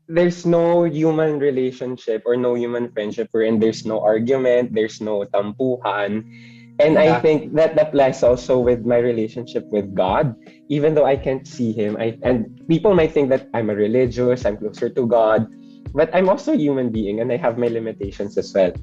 there's no human relationship or no human friendship wherein there's no argument, there's no tampuhan. And I Exactly. think that applies also with my relationship with God. Even though I can't see Him, and people might think that I'm a religious, I'm closer to God, but I'm also a human being and I have my limitations as well.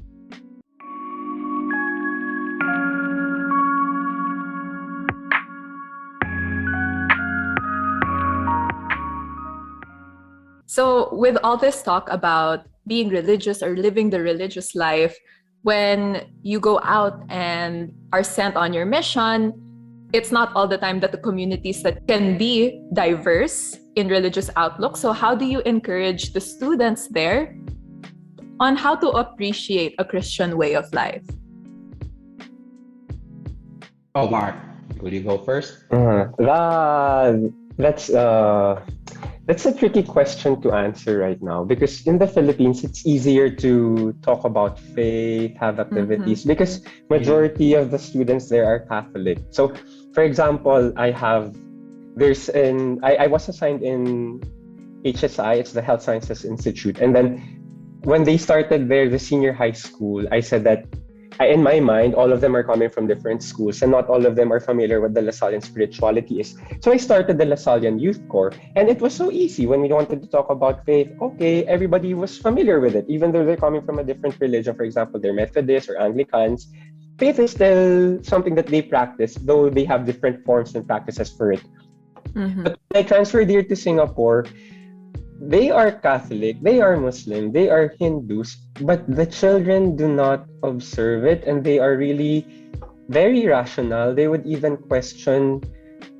So, with all this talk about being religious or living the religious life, when you go out and are sent on your mission, it's not all the time that the communities that can be diverse in religious outlook. So, how do you encourage the students there on how to appreciate a Christian way of life? Oh, Mark, will you go first? That's a tricky question to answer right now because in the Philippines it's easier to talk about faith, have activities because majority of the students there are Catholic. So, for example, I was assigned in HSI, it's the Health Sciences Institute, and then when they started there, the senior high school, I said that in my mind, all of them are coming from different schools and not all of them are familiar with the Lasallian spirituality is. So I started the Lasallian Youth Corps and it was so easy when we wanted to talk about faith. Okay, everybody was familiar with it, even though they're coming from a different religion. For example, they're Methodists or Anglicans. Faith is still something that they practice, though they have different forms and practices for it. But when I transferred here to Singapore, they are Catholic, they are Muslim, they are Hindus, but the children do not observe it and they are really very rational. They would even question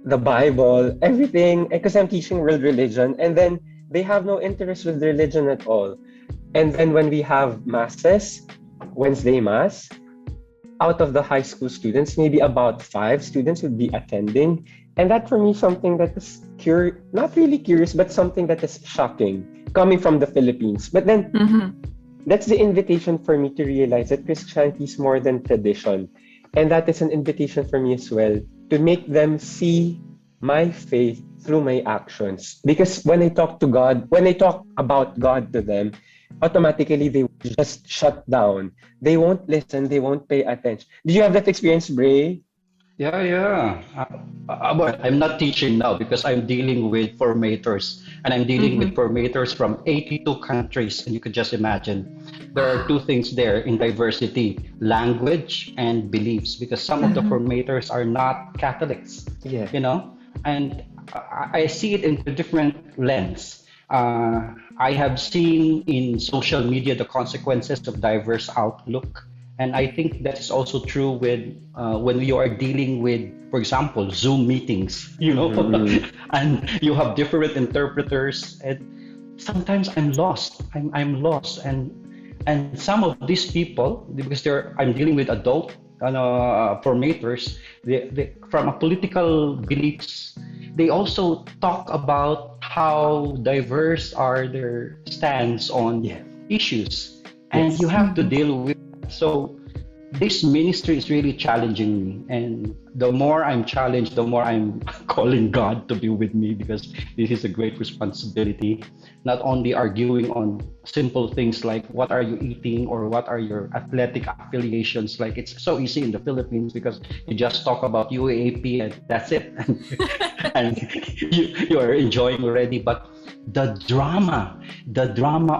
the Bible, everything, because I'm teaching world religion, and then they have no interest with religion at all. And then when we have masses, Wednesday mass, out of the high school students, maybe about 5 students would be attending. And that for me something that is not really curious, but something that is shocking coming from the Philippines. But then that's the invitation for me to realize that Christianity is more than tradition. And that is an invitation for me as well to make them see my faith through my actions. Because when I talk about God to them, automatically they just shut down. They won't listen, they won't pay attention. Did you have that experience, Bray? Yeah. But I'm not teaching now because I'm dealing with formators and I'm dealing with formators from 82 countries. And you could just imagine there are two things there in diversity, language and beliefs, because some of the formators are not Catholics, Yeah. and I see it in a different lens. I have seen in social media the consequences of diverse outlook. And I think that is also true with when you are dealing with, for example, Zoom meetings, and you have different interpreters. And sometimes I'm lost. I'm lost. And some of these people, because I'm dealing with adult formators, from a political beliefs, they also talk about how diverse are their stance on issues, and you have to deal with. So this ministry is really challenging me, and the more I'm challenged, the more I'm calling God to be with me, because this is a great responsibility. Not only arguing on simple things like what are you eating or what are your athletic affiliations. Like, it's so easy in the Philippines because you just talk about UAAP and that's it, and you are enjoying already. But the drama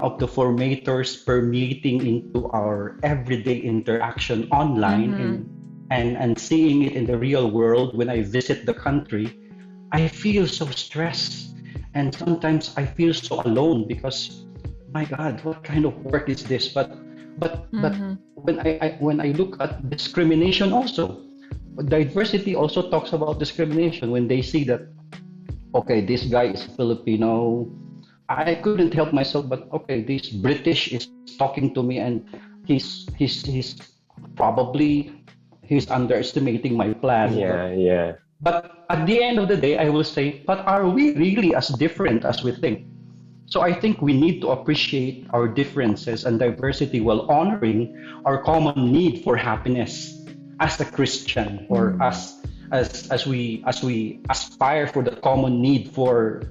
of the formators permeating into our everyday interaction online, and seeing it in the real world when I visit the country, I feel so stressed, and sometimes I feel so alone because, my God, what kind of work is this? But when I look at discrimination also, diversity also talks about discrimination. When they see that, okay, this guy is Filipino, I couldn't help myself, but okay, this British is talking to me, and he's probably he's underestimating my plan. Yeah. But at the end of the day, I will say, but are we really as different as we think? So I think we need to appreciate our differences and diversity while honoring our common need for happiness as a Christian, or as we aspire for the common need for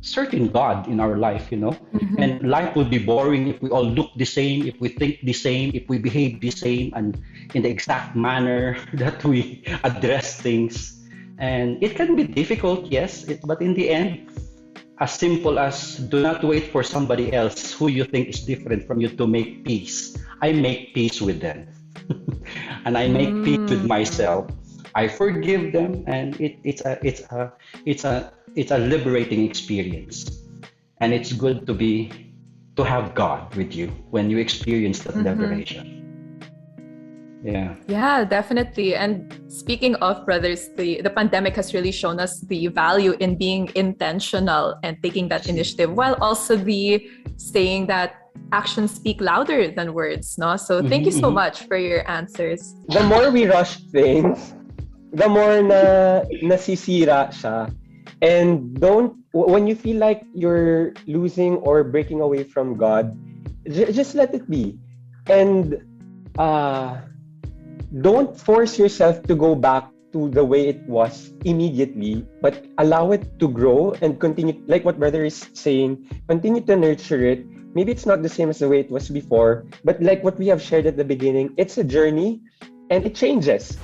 certain God in our life, and life would be boring if we all look the same, if we think the same, if we behave the same, and in the exact manner that we address things. And it can be difficult, yes, but in the end, as simple as do not wait for somebody else who you think is different from you to make peace. I make peace with them. And I make peace with myself. I forgive them, and it's a liberating experience. And it's good to have God with you when you experience that liberation. Yeah, definitely. And speaking of brothers, the pandemic has really shown us the value in being intentional and taking that initiative, while also saying that actions speak louder than words, no? So thank you so much for your answers. The more we rush things, the more nasisira siya. And when you feel like you're losing or breaking away from God, just let it be. And don't force yourself to go back to the way it was immediately, but allow it to grow and continue, like what brother is saying, continue to nurture it. Maybe it's not the same as the way it was before, but like what we have shared at the beginning, it's a journey and it changes.